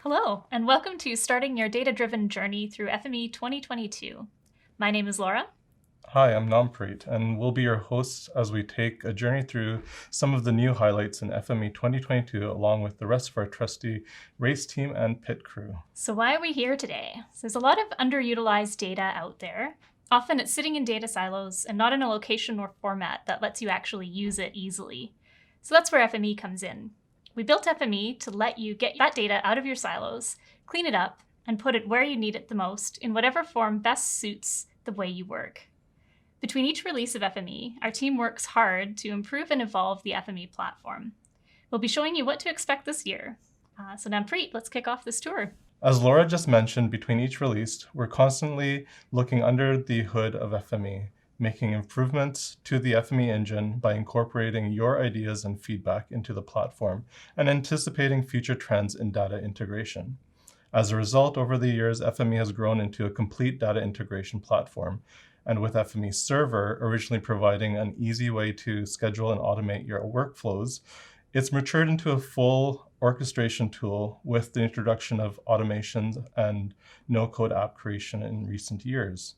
Hello, and welcome to Starting Your Data-Driven Journey through FME 2022. My name is Laura. Hi, I'm Nampreet, and we'll be your hosts as we take a journey through some of the new highlights in FME 2022, along with the rest of our trusty race team and pit crew. So why are we here today? So there's a lot of underutilized data out there. Often it's sitting in data silos and not in a location or format that lets you actually use it easily. So that's where FME comes in. We built FME to let you get that data out of your silos, clean it up, and put it where you need it the most in whatever form best suits the way you work. Between each release of FME, our team works hard to improve and evolve the FME platform. We'll be showing you what to expect this year. So Nampreet, let's kick off this tour. As Laura just mentioned, between each release, we're constantly looking under the hood of FME, making improvements to the FME engine by incorporating your ideas and feedback into the platform and anticipating future trends in data integration. As a result, over the years, FME has grown into a complete data integration platform. And with FME Server originally providing an easy way to schedule and automate your workflows, it's matured into a full orchestration tool with the introduction of automations and no-code app creation in recent years.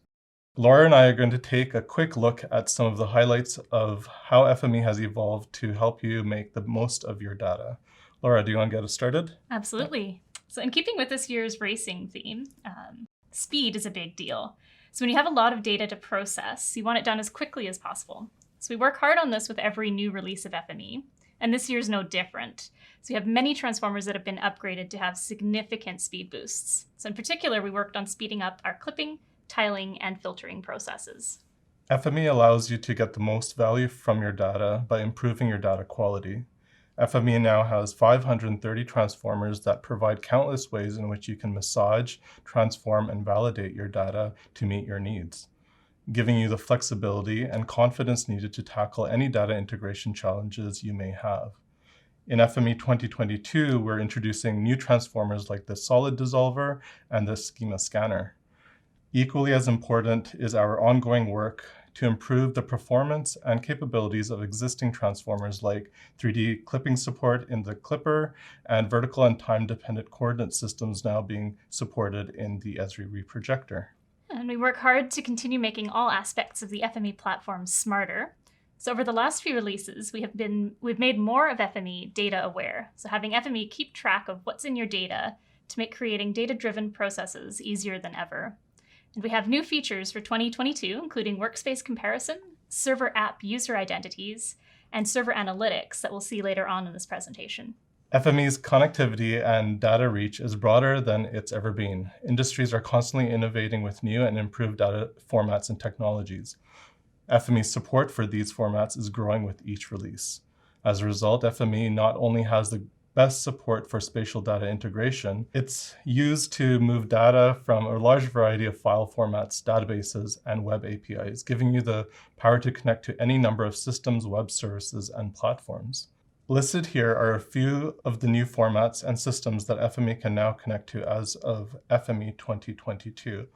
Laura and I are going to take a quick look at some of the highlights of how FME has evolved to help you make the most of your data. Laura, do you want to get us started? Absolutely. So in keeping with this year's racing theme, speed is a big deal. So when you have a lot of data to process, you want it done as quickly as possible. So we work hard on this with every new release of FME, and this year's no different. So we have many transformers that have been upgraded to have significant speed boosts. So in particular, we worked on speeding up our clipping, tiling, and filtering processes. FME allows you to get the most value from your data by improving your data quality. FME now has 530 transformers that provide countless ways in which you can massage, transform, and validate your data to meet your needs, giving you the flexibility and confidence needed to tackle any data integration challenges you may have. In FME 2022, we're introducing new transformers like the Solid Dissolver and the Schema Scanner. Equally as important is our ongoing work to improve the performance and capabilities of existing transformers like 3D clipping support in the Clipper and vertical and time-dependent coordinate systems now being supported in the Esri reprojector. And we work hard to continue making all aspects of the FME platform smarter. So over the last few releases, we've made more of FME data aware. So having FME keep track of what's in your data to make creating data-driven processes easier than ever. And we have new features for 2022, including Workspace comparison, server app user identities, and server analytics that we'll see later on in this presentation. FME's connectivity and data reach is broader than it's ever been. Industries are constantly innovating with new and improved data formats and technologies. FME's support for these formats is growing with each release. As a result, FME not only has the best support for spatial data integration, it's used to move data from a large variety of file formats, databases, and web APIs, giving you the power to connect to any number of systems, web services, and platforms. Listed here are a few of the new formats and systems that FME can now connect to as of FME 2022.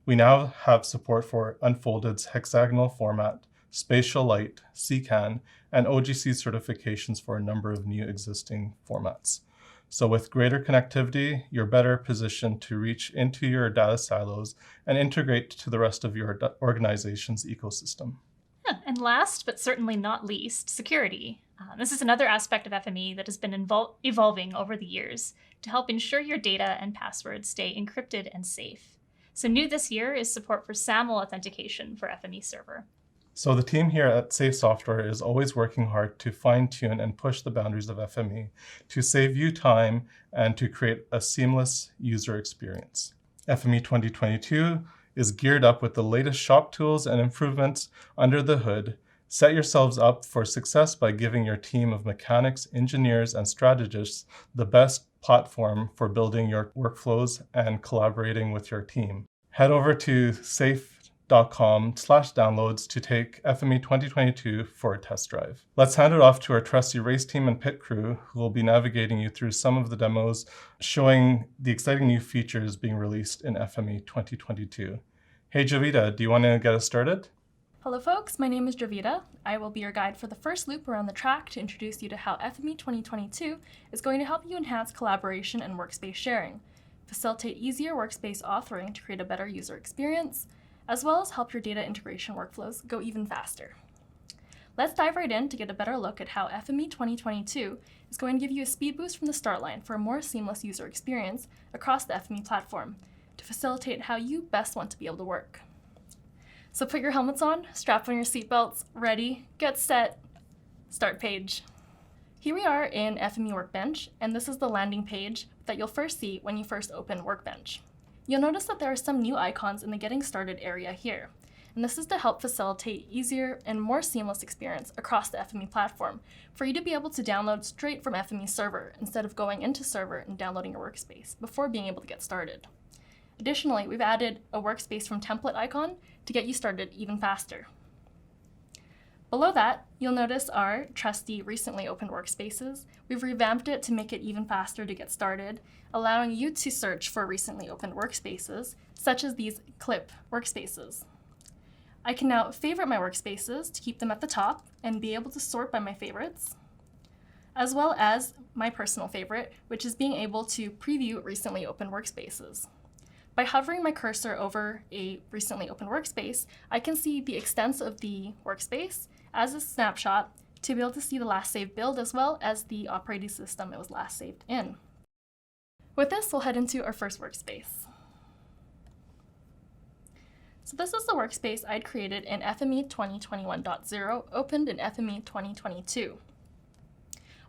We now have support for Unfolded's hexagonal format, Spatial Light, CCAN, and OGC certifications for a number of new existing formats. So with greater connectivity, you're better positioned to reach into your data silos and integrate to the rest of your organization's ecosystem. And last, but certainly not least, security. This is another aspect of FME that has been evolving over the years to help ensure your data and passwords stay encrypted and safe. So new this year is support for Saml Authentication for FME Server. So the team here at Safe Software is always working hard to fine-tune and push the boundaries of FME to save you time and to create a seamless user experience. FME 2022 is geared up with the latest shop tools and improvements under the hood. Set yourselves up for success by giving your team of mechanics, engineers, and strategists the best platform for building your workflows and collaborating with your team. Head over to safe.com/downloads to take FME 2022 for a test drive. Let's hand it off to our trusty race team and pit crew, who will be navigating you through some of the demos showing the exciting new features being released in FME 2022. Hey Javita, do you want to get us started? Hello folks, my name is Dravita. I will be your guide for the first loop around the track to introduce you to how FME2022 is going to help you enhance collaboration and workspace sharing, facilitate easier workspace authoring to create a better user experience, as well as help your data integration workflows go even faster. Let's dive right in to get a better look at how FME2022 is going to give you a speed boost from the start line for a more seamless user experience across the FME platform to facilitate how you best want to be able to work. So put your helmets on, strap on your seatbelts, ready, get set, start page. Here we are in FME Workbench, and this is the landing page that you'll first see when you first open Workbench. You'll notice that there are some new icons in the Getting Started area here, and this is to help facilitate easier and more seamless experience across the FME platform for you to be able to download straight from FME server instead of going into server and downloading your workspace before being able to get started. Additionally, we've added a Workspace from Template icon to get you started even faster. Below that, you'll notice our trusty recently opened Workspaces. We've revamped it to make it even faster to get started, allowing you to search for recently opened workspaces, such as these Clip workspaces. I can now favorite my workspaces to keep them at the top and be able to sort by my favorites, as well as my personal favorite, which is being able to preview recently opened workspaces. By hovering my cursor over a recently opened workspace, I can see the extents of the workspace as a snapshot to be able to see the last saved build as well as the operating system it was last saved in. With this, we'll head into our first workspace. So this is the workspace I'd created in FME 2021.0, opened in FME 2022.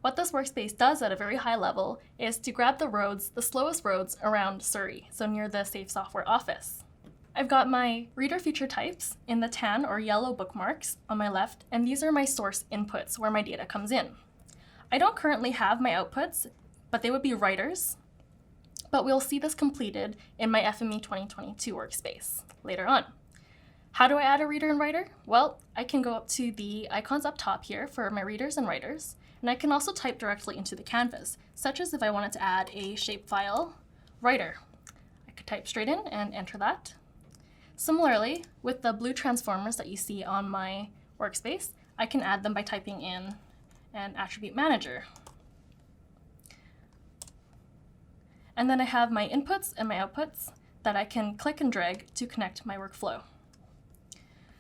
What this workspace does at a very high level is to grab the roads, the slowest roads around Surrey, so near the Safe Software office. I've got my reader feature types in the tan or yellow bookmarks on my left, and these are my source inputs where my data comes in. I don't currently have my outputs, but they would be writers, but we'll see this completed in my FME 2022 workspace later on. How do I add a reader and writer? Well, I can go up to the icons up top here for my readers and writers, and I can also type directly into the canvas, such as if I wanted to add a shapefile writer. I could type straight in and enter that. Similarly, with the blue transformers that you see on my workspace, I can add them by typing in an attribute manager. And then I have my inputs and my outputs that I can click and drag to connect my workflow.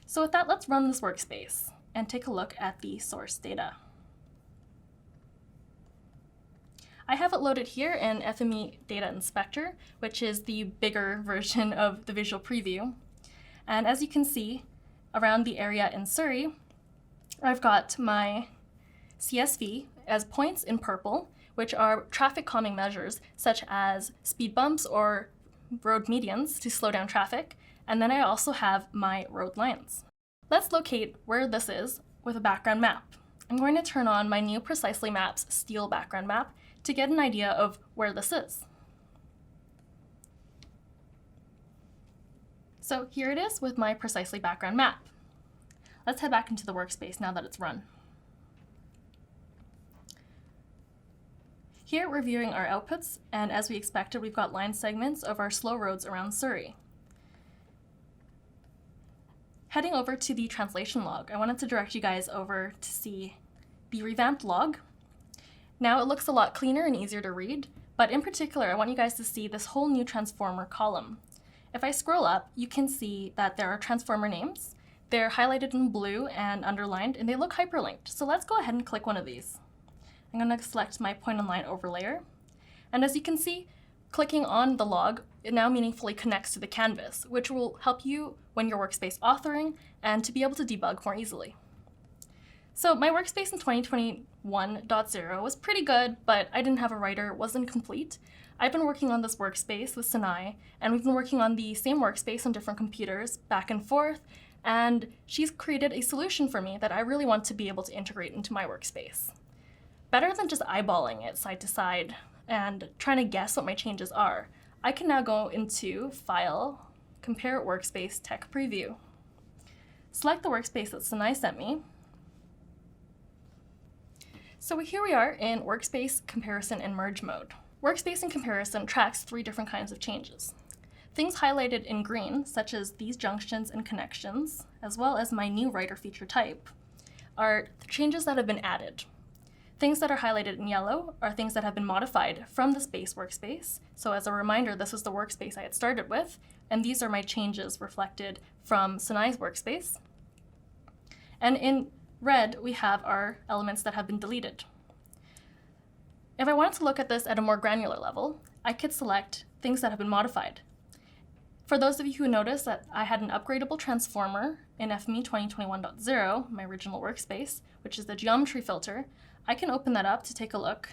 So with that, let's run this workspace and take a look at the source data. I have it loaded here in FME Data Inspector, which is the bigger version of the visual preview. And as you can see, around the area in Surrey, I've got my CSV as points in purple, which are traffic calming measures, such as speed bumps or road medians to slow down traffic. And then I also have my road lines. Let's locate where this is with a background map. I'm going to turn on my new Precisely Maps steel background map to get an idea of where this is. So here it is with my Precisely background map. Let's head back into the workspace now that it's run. Here we're viewing our outputs, and as we expected, we've got line segments of our slow roads around Surrey. Heading over to the translation log, I wanted to direct you guys over to see the revamped log. Now it looks a lot cleaner and easier to read, but in particular, I want you guys to see this whole new transformer column. If I scroll up, you can see that there are transformer names. They're highlighted in blue and underlined, and they look hyperlinked. So let's go ahead and click one of these. I'm going to select my point and line overlayer. And as you can see, clicking on the log, it now meaningfully connects to the canvas, which will help you when you're workspace authoring and to be able to debug more easily. So my workspace in 2021.0 was pretty good, but I didn't have a writer, wasn't complete. I've been working on this workspace with Sinai, and we've been working on the same workspace on different computers back and forth, and she's created a solution for me that I really want to be able to integrate into my workspace. Better than just eyeballing it side to side and trying to guess what my changes are, I can now go into File, Compare Workspace Tech Preview. Select the workspace that Sinai sent me. So here we are in Workspace, Comparison, and Merge mode. Workspace and Comparison tracks 3 different kinds of changes. Things highlighted in green, such as these junctions and connections, as well as my new writer feature type, are changes that have been added. Things that are highlighted in yellow are things that have been modified from this base workspace. So as a reminder, this was the workspace I had started with, and these are my changes reflected from Sinai's workspace. And in red, we have our elements that have been deleted. If I wanted to look at this at a more granular level, I could select things that have been modified. For those of you who noticed that I had an upgradable transformer in FME2021.0, my original workspace, which is the geometry filter, I can open that up to take a look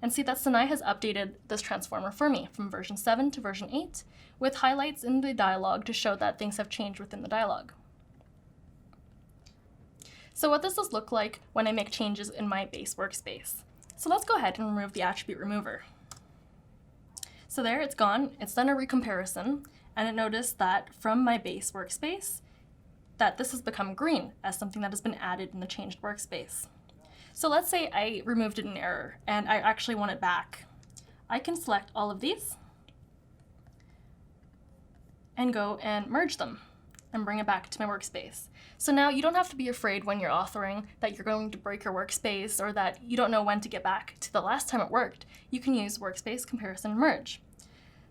and see that Sinai has updated this transformer for me from version 7 to version 8, with highlights in the dialog to show that things have changed within the dialog. So what does this look like when I make changes in my base workspace? So let's go ahead and remove the attribute remover. So there, it's gone. It's done a recomparison, and it noticed that from my base workspace, that this has become green as something that has been added in the changed workspace. So let's say I removed it in error and I actually want it back. I can select all of these and go and merge them and bring it back to my workspace. So now you don't have to be afraid when you're authoring that you're going to break your workspace or that you don't know when to get back to the last time it worked. You can use workspace comparison and merge.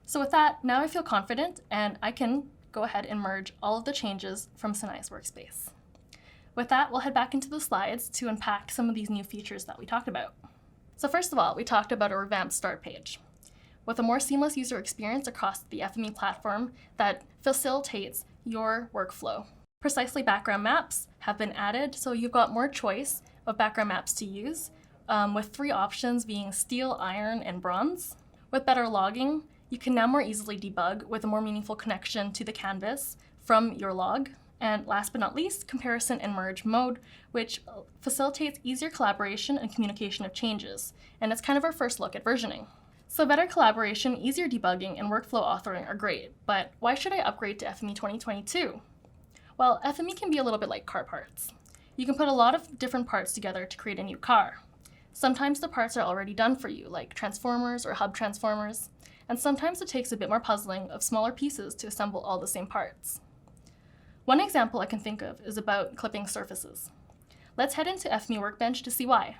So with that, now I feel confident and I can go ahead and merge all of the changes from Sinai's workspace. With that, we'll head back into the slides to unpack some of these new features that we talked about. So first of all, we talked about a revamped start page with a more seamless user experience across the FME platform that facilitates your workflow. Precisely background maps have been added, so you've got more choice of background maps to use, with 3 options being steel, iron, and bronze. With better logging, you can now more easily debug with a more meaningful connection to the canvas from your log. And last but not least, comparison and merge mode, which facilitates easier collaboration and communication of changes. And it's kind of our first look at versioning. So better collaboration, easier debugging, and workflow authoring are great, but why should I upgrade to FME 2022? Well, FME can be a little bit like car parts. You can put a lot of different parts together to create a new car. Sometimes the parts are already done for you, like transformers or hub transformers, and sometimes it takes a bit more puzzling of smaller pieces to assemble all the same parts. One example I can think of is about clipping surfaces. Let's head into FME Workbench to see why.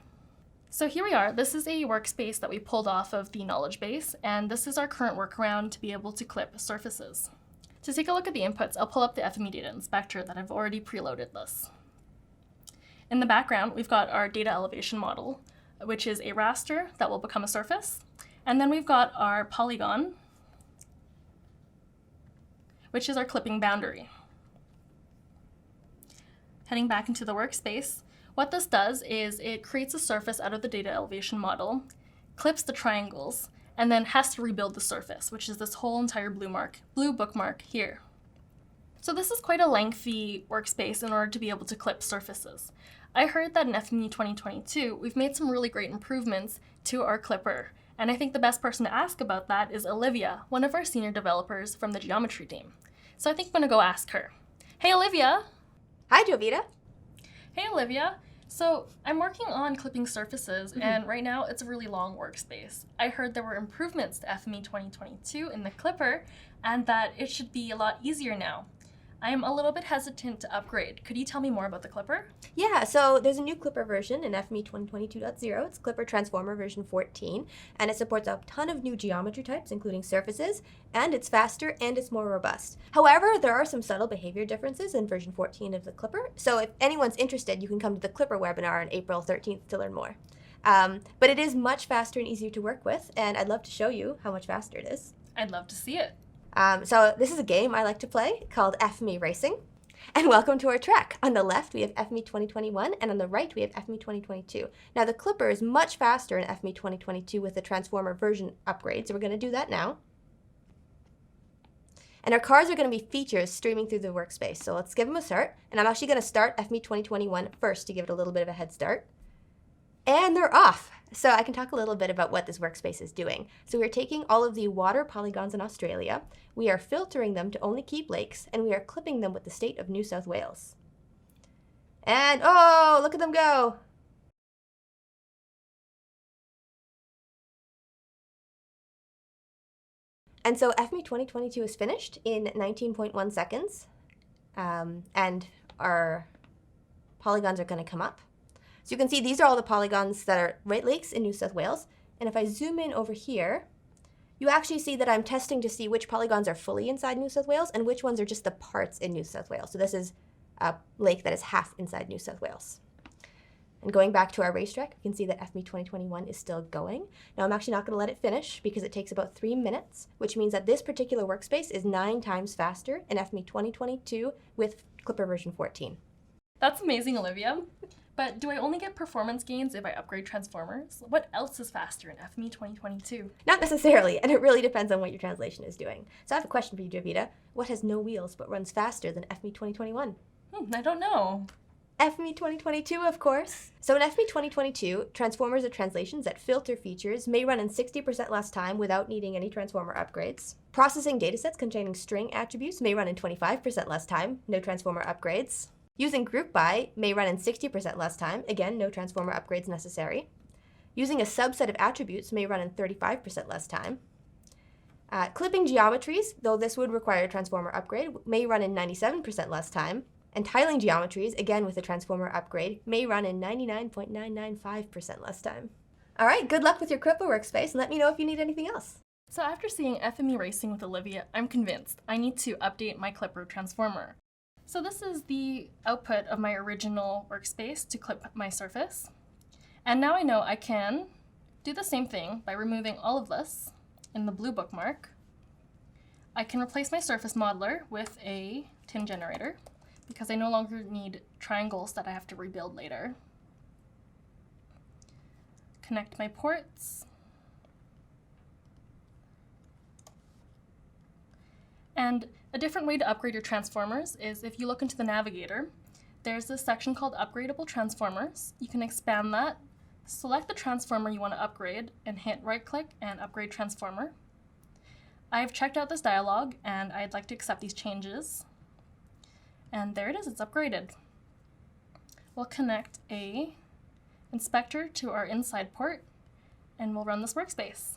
So here we are. This is a workspace that we pulled off of the knowledge base, and this is our current workaround to be able to clip surfaces. To take a look at the inputs, I'll pull up the FME data inspector that I've already preloaded this. In the background, we've got our data elevation model, which is a raster that will become a surface. And then we've got our polygon, which is our clipping boundary. Heading back into the workspace, what this does is it creates a surface out of the data elevation model, clips the triangles, and then has to rebuild the surface, which is this whole entire blue bookmark here. So this is quite a lengthy workspace in order to be able to clip surfaces. I heard that in FME 2022, we've made some really great improvements to our clipper, and I think the best person to ask about that is Olivia, one of our senior developers from the geometry team. So I think I'm gonna go ask her. Hey, Olivia. Hi, Jovita. Hey, Olivia. So I'm working on clipping surfaces, and right now it's a really long workspace. I heard there were improvements to FME 2022 in the clipper, and that it should be a lot easier now. I am a little bit hesitant to upgrade. Could you tell me more about the clipper? Yeah, so there's a new Clipper version in FME 2022.0. It's Clipper Transformer version 14, and it supports a ton of new geometry types, including surfaces, and it's faster and it's more robust. However, there are some subtle behavior differences in version 14 of the Clipper, so if anyone's interested, you can come to the Clipper webinar on April 13th to learn more. But it is much faster and easier to work with, and I'd love to show you how much faster it is. I'd love to see it. So this is a game I like to play called FME Racing. And welcome to our track. On the left, we have FME 2021, and on the right, we have FME 2022. Now, the Clipper is much faster in FME 2022 with the Transformer version upgrade, so we're going to do that now. And our cars are going to be features streaming through the workspace, so let's give them a start. And I'm actually going to start FME 2021 first to give it a little bit of a head start. And they're off. So I can talk a little bit about what this workspace is doing. So we're taking all of the water polygons in Australia, we are filtering them to only keep lakes, and we are clipping them with the state of New South Wales. And oh, look at them go. And so FME 2022 is finished in 19.1 seconds, and our polygons are going to come up. So you can see these are all the polygons that are Right Lakes in New South Wales. And if I zoom in over here, you actually see that I'm testing to see which polygons are fully inside New South Wales and which ones are just the parts in New South Wales. So this is a lake that is half inside New South Wales. And going back to our racetrack, you can see that FME 2021 is still going. Now I'm actually not going to let it finish because it takes about 3 minutes, which means that this particular workspace is 9 times faster in FME 2022 with Clipper version 14. That's amazing, Olivia. But do I only get performance gains if I upgrade transformers? What else is faster in FME 2022? Not necessarily, and it really depends on what your translation is doing. So I have a question for you, Dravita. What has no wheels but runs faster than FME 2021? I don't know. FME 2022, of course. So in FME 2022, transformers or translations that filter features may run in 60% less time without needing any transformer upgrades. Processing datasets containing string attributes may run in 25% less time, no transformer upgrades. Using group by may run in 60% less time, again, no transformer upgrades necessary. Using a subset of attributes may run in 35% less time. Clipping geometries, though this would require a transformer upgrade, may run in 97% less time. And tiling geometries, again with a transformer upgrade, may run in 99.995% less time. All right, good luck with your Clipper workspace, and let me know if you need anything else. So after seeing FME Racing with Olivia, I'm convinced I need to update my Clipper transformer. So this is the output of my original workspace to clip my surface. And now I know I can do the same thing by removing all of this in the blue bookmark. I can replace my surface modeler with a tin generator because I no longer need triangles that I have to rebuild later. Connect my ports. And a different way to upgrade your transformers is if you look into the navigator, there's this section called Upgradeable Transformers. You can expand that, select the transformer you want to upgrade, and hit right-click and Upgrade Transformer. I've checked out this dialog, and I'd like to accept these changes. And there it is, it's upgraded. We'll connect a inspector to our inside port, and we'll run this workspace.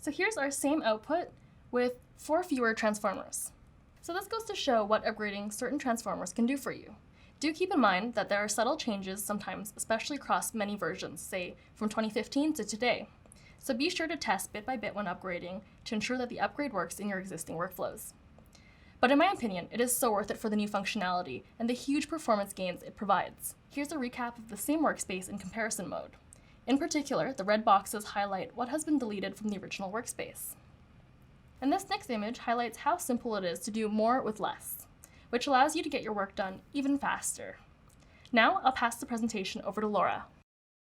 So here's our same output with 4 fewer transformers. So this goes to show what upgrading certain transformers can do for you. Do keep in mind that there are subtle changes sometimes, especially across many versions, say from 2015 to today. So be sure to test bit by bit when upgrading to ensure that the upgrade works in your existing workflows. But in my opinion, it is so worth it for the new functionality and the huge performance gains it provides. Here's a recap of the same workspace in comparison mode. In particular, the red boxes highlight what has been deleted from the original workspace. And this next image highlights how simple it is to do more with less, which allows you to get your work done even faster. Now I'll pass the presentation over to Laura.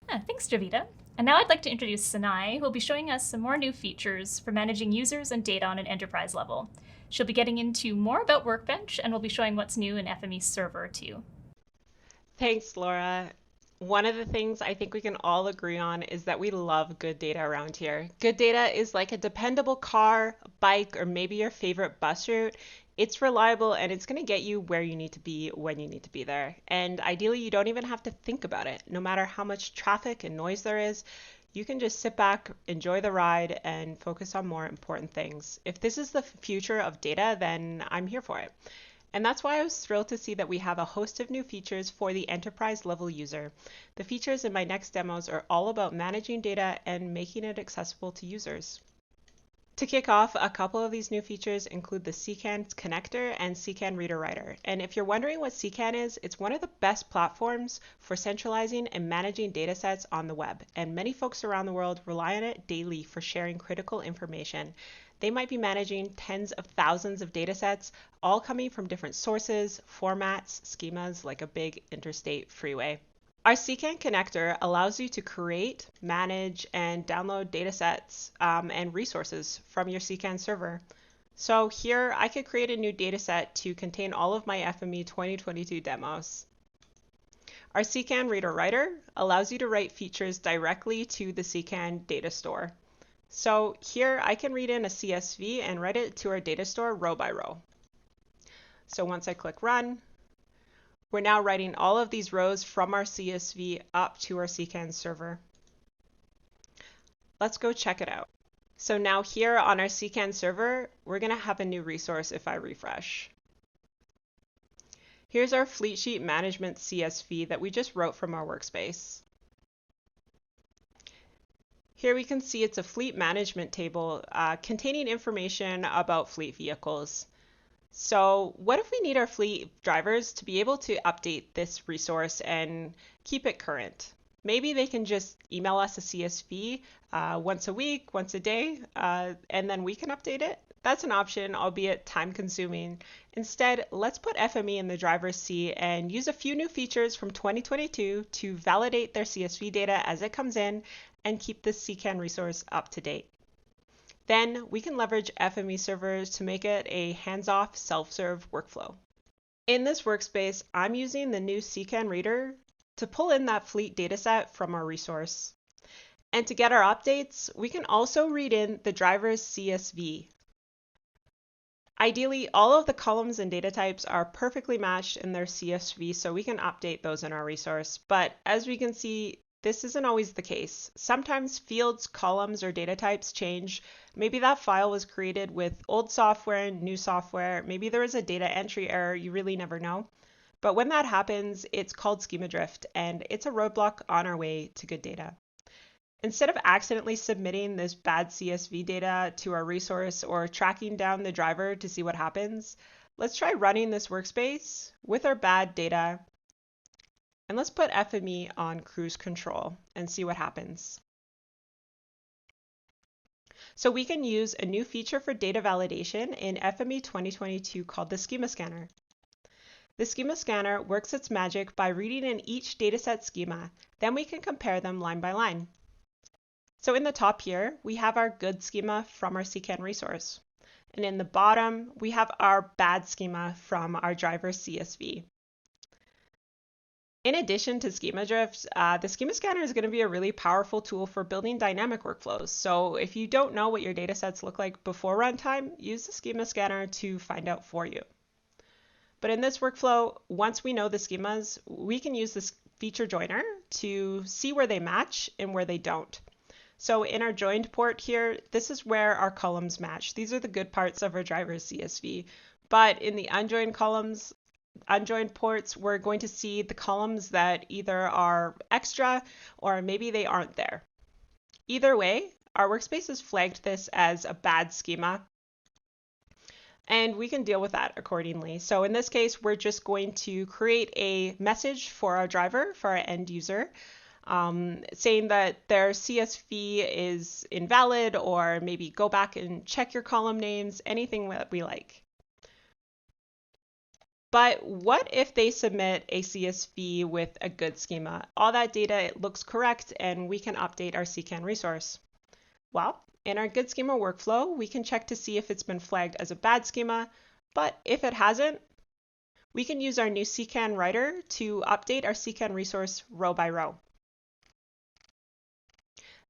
Thanks, Dravita. And now I'd like to introduce Sinai, who will be showing us some more new features for managing users and data on an enterprise level. She'll be getting into more about Workbench, and we'll be showing what's new in FME Server too. Thanks, Laura. One of the things I think we can all agree on is that we love good data around here. Good data is like a dependable car, bike, or maybe your favorite bus route. It's reliable and it's going to get you where you need to be when you need to be there. And ideally, you don't even have to think about it. No matter how much traffic and noise there is, you can just sit back, enjoy the ride, and focus on more important things. If this is the future of data, then I'm here for it. And that's why I was thrilled to see that we have a host of new features for the enterprise level user. The features in my next demos are all about managing data and making it accessible to users. To kick off, a couple of these new features include the CCAN connector and CCAN reader writer. And if you're wondering what CCAN is, it's one of the best platforms for centralizing and managing datasets on the web. And many folks around the world rely on it daily for sharing critical information. They might be managing tens of thousands of datasets, all coming from different sources, formats, schemas, like a big interstate freeway. Our CCAN connector allows you to create, manage, and download datasets and resources from your CCAN server. So here I could create a new dataset to contain all of my FME 2022 demos. Our CCAN reader writer allows you to write features directly to the CCAN data store. So here I can read in a CSV and write it to our data store row by row. So once I click run, we're now writing all of these rows from our CSV up to our CCAN server. Let's go check it out. So now here on our CCAN server, we're going to have a new resource if I refresh. Here's our Fleet Sheet Management CSV that we just wrote from our workspace. Here we can see it's a fleet management table containing information about fleet vehicles. So what if we need our fleet drivers to be able to update this resource and keep it current? Maybe they can just email us a CSV once a week, once a day, and then we can update it. That's an option, albeit time consuming. Instead, let's put FME in the driver's seat and use a few new features from 2022 to validate their CSV data as it comes in and keep this CCAN resource up to date. Then we can leverage FME servers to make it a hands-off self-serve workflow. In this workspace, I'm using the new CCAN reader to pull in that fleet dataset from our resource. And to get our updates, we can also read in the driver's CSV. Ideally, all of the columns and data types are perfectly matched in their CSV, so we can update those in our resource. But as we can see, this isn't always the case. Sometimes fields, columns, or data types change. Maybe that file was created with old software and new software. Maybe there was a data entry error, you really never know. But when that happens, it's called Schema Drift, and it's a roadblock on our way to good data. Instead of accidentally submitting this bad CSV data to our resource or tracking down the driver to see what happens, let's try running this workspace with our bad data. And let's put FME on cruise control and see what happens. So we can use a new feature for data validation in FME2022 called the Schema Scanner. The Schema Scanner works its magic by reading in each dataset schema. Then we can compare them line by line. So in the top here, we have our good schema from our CCAN resource. And in the bottom, we have our bad schema from our driver CSV. In addition to Schema Drift, the Schema Scanner is going to be a really powerful tool for building dynamic workflows. So if you don't know what your datasets look like before runtime, use the Schema Scanner to find out for you. But in this workflow, once we know the schemas, we can use this feature joiner to see where they match and where they don't. So in our joined port here, this is where our columns match. These are the good parts of our driver's CSV. But in the unjoined columns, unjoined ports, we're going to see the columns that either are extra or maybe they aren't there. Either way, our workspace has flagged this as a bad schema, and we can deal with that accordingly. So in this case, we're just going to create a message for our driver, for our end user, saying that their CSV is invalid, or maybe go back and check your column names, anything that we like. But what if they submit a CSV with a good schema? All that data, it looks correct, and we can update our CCAN resource. Well, in our good schema workflow, we can check to see if it's been flagged as a bad schema, but if it hasn't, we can use our new CCAN writer to update our CCAN resource row by row.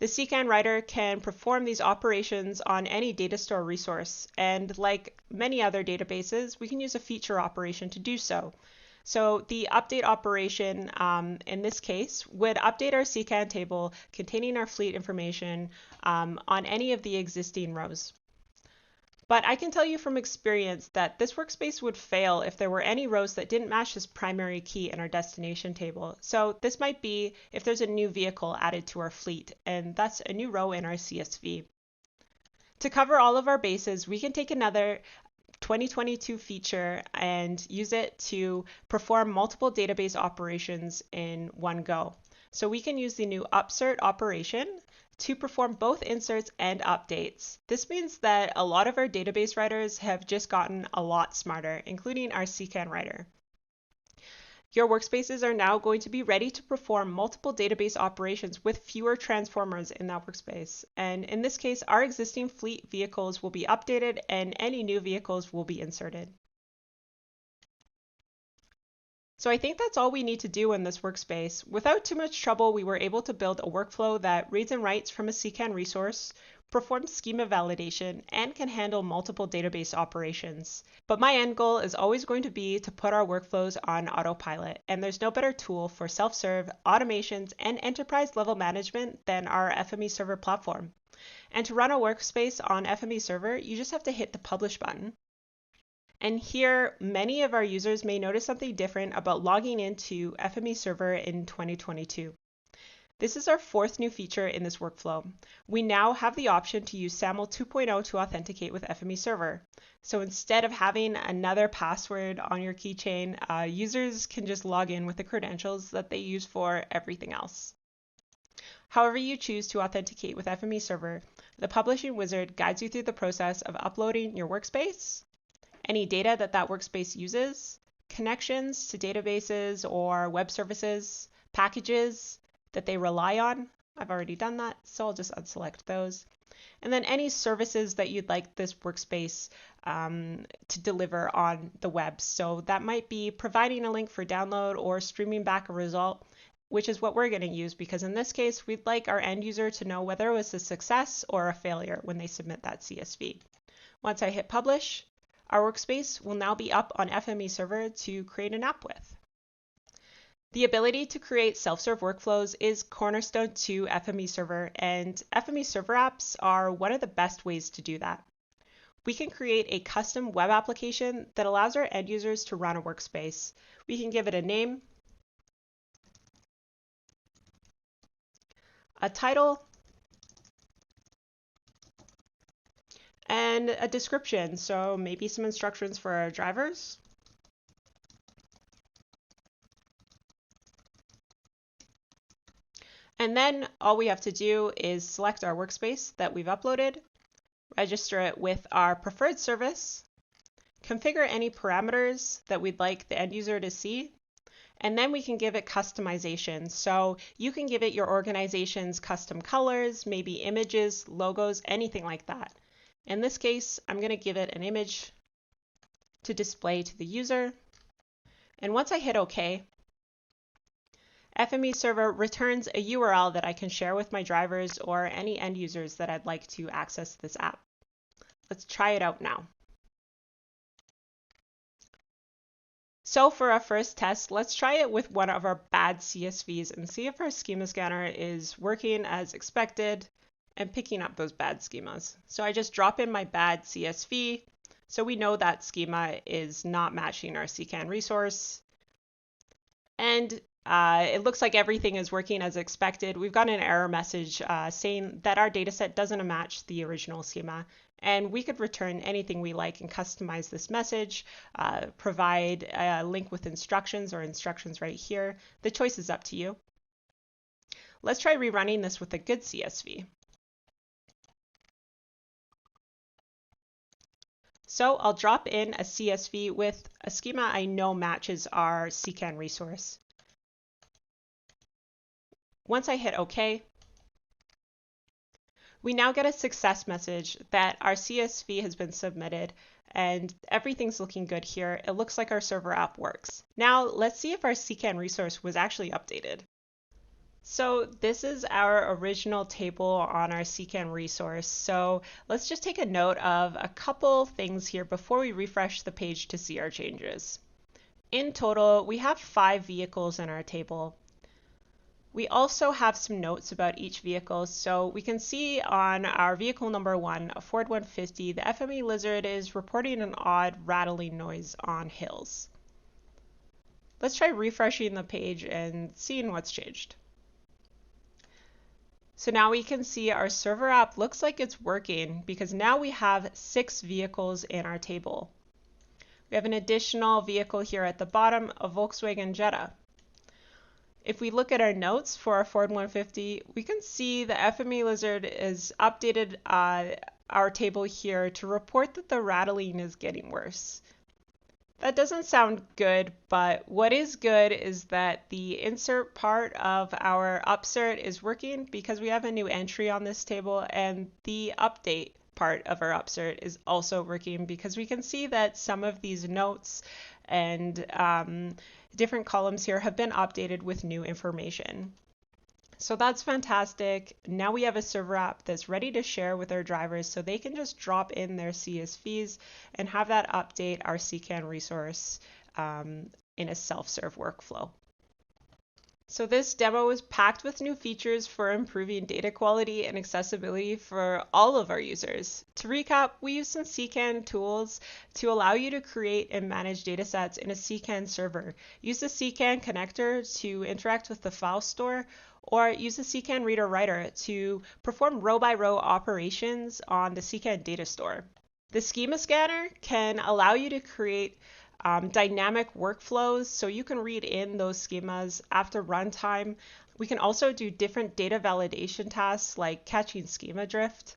The CCAN writer can perform these operations on any data store resource, and like many other databases, we can use a feature operation to do so. So the update operation in this case would update our CCAN table containing our fleet information on any of the existing rows. But I can tell you from experience that this workspace would fail if there were any rows that didn't match this primary key in our destination table. So this might be if there's a new vehicle added to our fleet, and that's a new row in our CSV. To cover all of our bases, we can take another 2022 feature and use it to perform multiple database operations in one go. So we can use the new upsert operation to perform both inserts and updates. This means that a lot of our database writers have just gotten a lot smarter, including our CCAN writer. Your workspaces are now going to be ready to perform multiple database operations with fewer transformers in that workspace. And in this case, our existing fleet vehicles will be updated and any new vehicles will be inserted. So I think that's all we need to do in this workspace. Without too much trouble, we were able to build a workflow that reads and writes from a CCAN resource, performs schema validation, and can handle multiple database operations. But my end goal is always going to be to put our workflows on autopilot, and there's no better tool for self-serve, automations, and enterprise-level management than our FME server platform. And to run a workspace on FME Server, you just have to hit the Publish button. And here, many of our users may notice something different about logging into FME Server in 2022. This is our fourth new feature in this workflow. We now have the option to use Saml 2.0 to authenticate with FME Server. So instead of having another password on your keychain, users can just log in with the credentials that they use for everything else. However you choose to authenticate with FME Server, the publishing wizard guides you through the process of uploading your workspace, any data that workspace uses, connections to databases or web services, packages that they rely on. I've already done that, so I'll just unselect those. And then any services that you'd like this workspace to deliver on the web. So that might be providing a link for download or streaming back a result, which is what we're going to use because in this case, we'd like our end user to know whether it was a success or a failure when they submit that CSV. Once I hit publish, our workspace will now be up on FME Server to create an app with. The ability to create self-serve workflows is cornerstone to FME Server, and FME Server apps are one of the best ways to do that. We can create a custom web application that allows our end users to run a workspace. We can give it a name, a title, and a description, so maybe some instructions for our drivers. And then all we have to do is select our workspace that we've uploaded, register it with our preferred service, configure any parameters that we'd like the end user to see, and then we can give it customization. So you can give it your organization's custom colors, maybe images, logos, anything like that. In this case, I'm going to give it an image to display to the user. And once I hit OK, FME Server returns a URL that I can share with my drivers or any end users that I'd like to access this app. Let's try it out now. So for our first test, let's try it with one of our bad CSVs and see if our Schema Scanner is working as expected and picking up those bad schemas. So I just drop in my bad CSV, so we know that schema is not matching our CCAN resource. And it looks like everything is working as expected. We've got an error message saying that our dataset doesn't match the original schema. And we could return anything we like and customize this message, provide a link with instructions or instructions right here. The choice is up to you. Let's try rerunning this with a good CSV. So I'll drop in a CSV with a schema I know matches our CCAN resource. Once I hit OK, we now get a success message that our CSV has been submitted and everything's looking good here. It looks like our server app works. Now let's see if our CCAN resource was actually updated. So this is our original table on our CCAN resource. So let's just take a note of a couple things here before we refresh the page to see our changes. In total, we have 5 vehicles in our table. We also have some notes about each vehicle. So we can see on our vehicle number 1, a Ford 150, the FME lizard is reporting an odd rattling noise on hills. Let's try refreshing the page and seeing what's changed. So now we can see our server app looks like it's working because now we have 6 vehicles in our table. We have an additional vehicle here at the bottom, a Volkswagen Jetta. If we look at our notes for our Ford 150, we can see the FME lizard is updated our table here to report that the rattling is getting worse. That doesn't sound good, but what is good is that the insert part of our upsert is working because we have a new entry on this table, and the update part of our upsert is also working because we can see that some of these notes and different columns here have been updated with new information. So that's fantastic. Now we have a server app that's ready to share with our drivers so they can just drop in their CSVs and have that update our CCAN resource in a self-serve workflow. So this demo was packed with new features for improving data quality and accessibility for all of our users. To recap, we used some CCAN tools to allow you to create and manage datasets in a CCAN server. Use the CCAN connector to interact with the file store, or use the CCAN reader-writer to perform row-by-row operations on the CCAN data store. The Schema Scanner can allow you to create dynamic workflows, so you can read in those schemas after runtime. We can also do different data validation tasks like catching schema drift,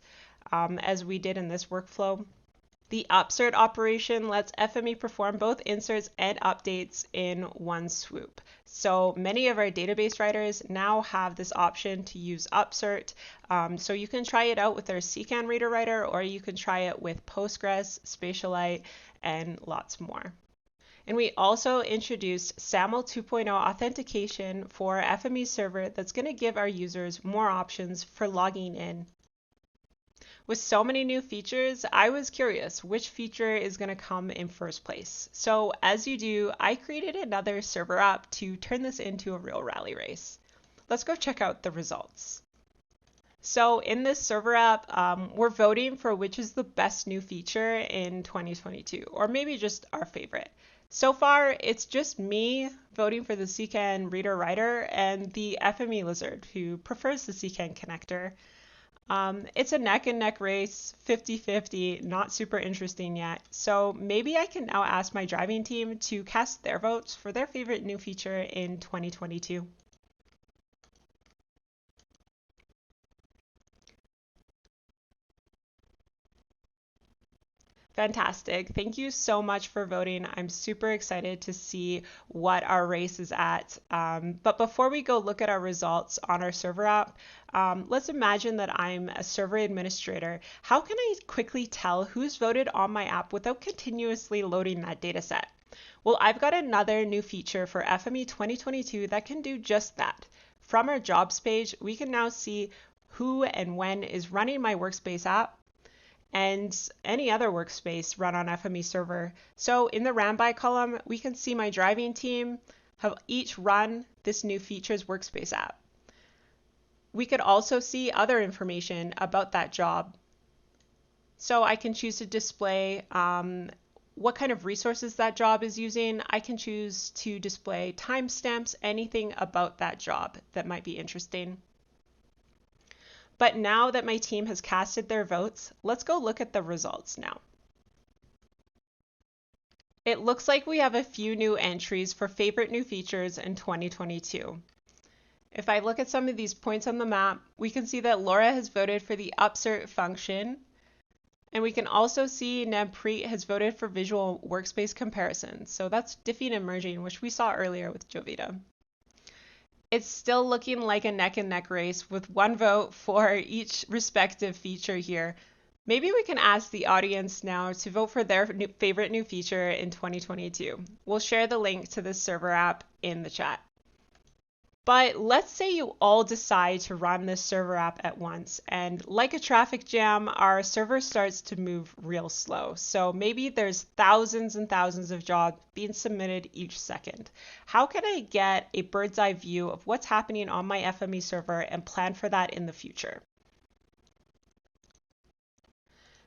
as we did in this workflow. The upsert operation lets FME perform both inserts and updates in one swoop. So many of our database writers now have this option to use upsert. So you can try it out with our CCAN reader writer, or you can try it with Postgres, Spatialite, and lots more. And we also introduced Saml 2.0 authentication for our FME server that's going to give our users more options for logging in. With so many new features, I was curious which feature is going to come in first place. So as you do, I created another server app to turn this into a real rally race. Let's go check out the results. So in this server app, we're voting for which is the best new feature in 2022, or maybe just our favorite. So far, it's just me voting for the CCAN reader writer and the FME lizard who prefers the CCAN connector. It's a neck and neck race, 50-50, not super interesting yet. So maybe I can now ask my driving team to cast their votes for their favorite new feature in 2022. Fantastic. Thank you so much for voting. I'm super excited to see what our race is at. But before we go look at our results on our server app, let's imagine that I'm a server administrator. How can I quickly tell who's voted on my app without continuously loading that data set? Well, I've got another new feature for FME2022 that can do just that. From our jobs page, we can now see who and when is running my Workspace app and any other workspace run on FME server. So in the ran by column, we can see my driving team have each run this new features Workspace app. We could also see other information about that job. So I can choose to display what kind of resources that job is using. I can choose to display timestamps, anything about that job that might be interesting. But now that my team has casted their votes, let's go look at the results now. It looks like we have a few new entries for favorite new features in 2022. If I look at some of these points on the map, we can see that Laura has voted for the upsert function, and we can also see Nampreet has voted for visual workspace comparisons. So that's diffing and merging, which we saw earlier with Jovita. It's still looking like a neck and neck race with one vote for each respective feature here. Maybe we can ask the audience now to vote for their favorite new feature in 2022. We'll share the link to this server app in the chat. But let's say you all decide to run this server app at once, and like a traffic jam, our server starts to move real slow. So maybe there's thousands and thousands of jobs being submitted each second. How can I get a bird's eye view of what's happening on my FME server and plan for that in the future?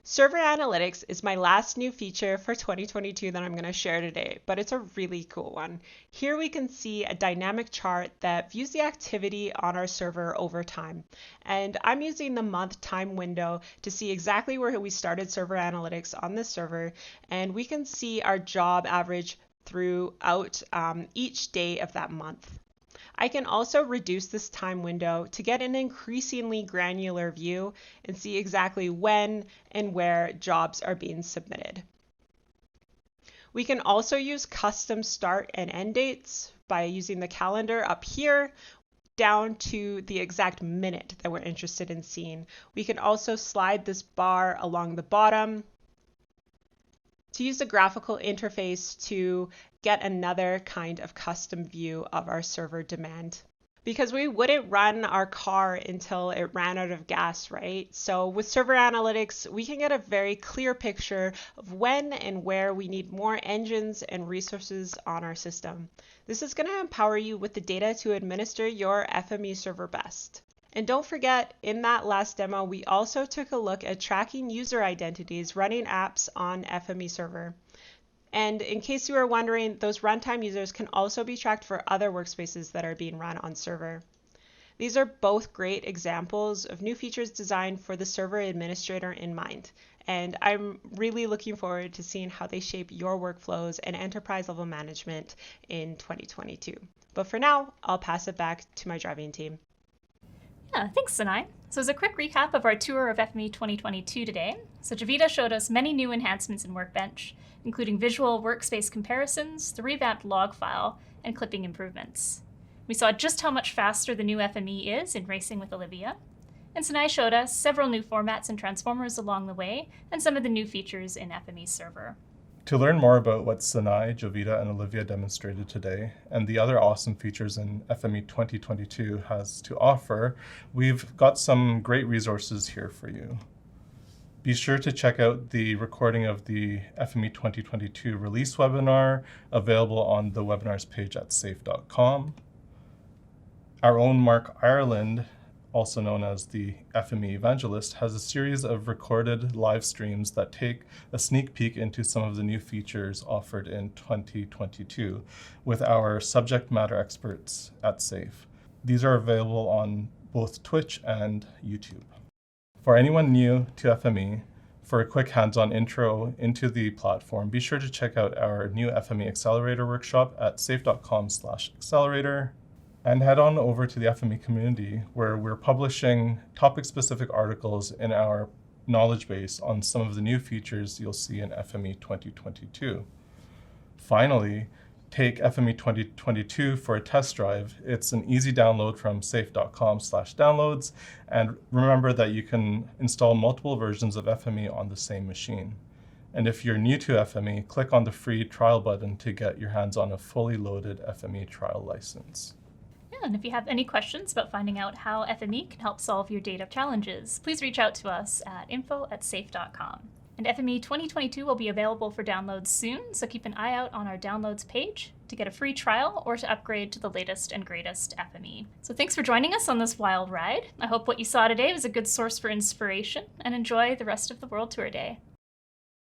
Server Analytics is my last new feature for 2022 that I'm going to share today, but it's a really cool one. Here we can see a dynamic chart that views the activity on our server over time. And I'm using the month time window to see exactly where we started Server Analytics on this server, and we can see our job average throughout each day of that month. I can also reduce this time window to get an increasingly granular view and see exactly when and where jobs are being submitted. We can also use custom start and end dates by using the calendar up here down to the exact minute that we're interested in seeing. We can also slide this bar along the bottom to use the graphical interface to get another kind of custom view of our server demand. because we wouldn't run our car until it ran out of gas, right? So with server analytics, we can get a very clear picture of when and where we need more engines and resources on our system. This is going to empower you with the data to administer your FME server best. And don't forget, in that last demo, we also took a look at tracking user identities running apps on FME server. And in case you were wondering, those runtime users can also be tracked for other workspaces that are being run on server. These are both great examples of new features designed for the server administrator in mind. And I'm really looking forward to seeing how they shape your workflows and enterprise level management in 2022. But for now, I'll pass it back to my driving team. Yeah, thanks, Sinai. So as a quick recap of our tour of FME 2022 today, so Javita showed us many new enhancements in Workbench, including visual workspace comparisons, the revamped log file, and clipping improvements. We saw just how much faster the new FME is in Racing with Olivia, and Sinai showed us several new formats and transformers along the way, and some of the new features in FME server. To learn more about what Sinai, Jovita, and Olivia demonstrated today, and the other awesome features in FME 2022 has to offer, we've got some great resources here for you. Be sure to check out the recording of the FME 2022 release webinar available on the webinars page at safe.com. Our own Mark Ireland, also known as the FME Evangelist, has a series of recorded live streams that take a sneak peek into some of the new features offered in 2022 with our subject matter experts at SAFE. These are available on both Twitch and YouTube. For anyone new to FME, for a quick hands-on intro into the platform, be sure to check out our new FME Accelerator workshop at safe.com/accelerator. And head on over to the FME community, where we're publishing topic-specific articles in our knowledge base on some of the new features you'll see in FME 2022. Finally, take FME 2022 for a test drive. It's an easy download from safe.com/downloads, and remember that you can install multiple versions of FME on the same machine. And if you're new to FME, click on the free trial button to get your hands on a fully loaded FME trial license. And if you have any questions about finding out how FME can help solve your data challenges, please reach out to us at info@safe.com. And FME 2022 will be available for downloads soon, so keep an eye out on our downloads page to get a free trial or to upgrade to the latest and greatest FME. So thanks for joining us on this wild ride. I hope what you saw today was a good source for inspiration, and enjoy the rest of the World Tour Day.